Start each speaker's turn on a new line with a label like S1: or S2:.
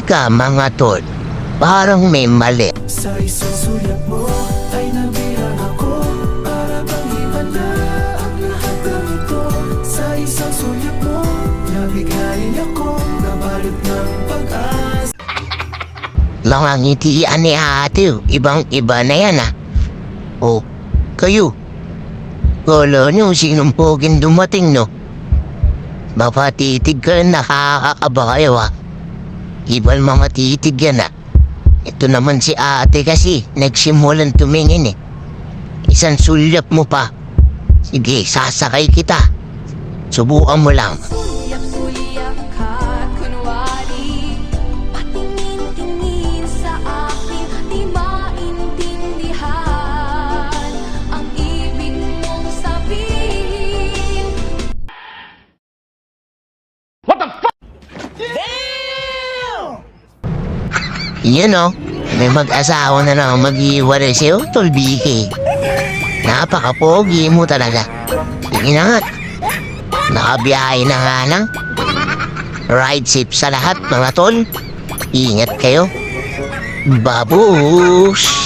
S1: Teka mga tol, parang may mali.
S2: Sa isang sulat mo ay nabilang ako. Para bang iba na ang lahat ng ito. Sa isang sulat mo nabigayin ako. Nabalot ng pag-asa.
S1: Lang ang ngitian ni ate, ibang iba na yan ah. Oh, kayo. Kala nyo sinong poging dumating no? Mapatitig ka nakakakaba kayo ah. Ibang mga titig yan ah. Ito naman si ate kasi nagsimulan tumingin eh. Isang sulyap mo pa. Sige, sasakay kita. Subukan mo lang.
S3: Sulyap-sulyap ka't kunwari patingin-tingin sa akin. Di maintindihan ang ibig mong sabihin.
S1: Yun o, may mag-asawa na lang mag-iwalay sa'yo, Tolbiki. Napaka-pogi mo talaga. Sige na nga. Nakabiyahe na nga lang. Ride safe sa lahat mga tol. Ingat kayo. Babush!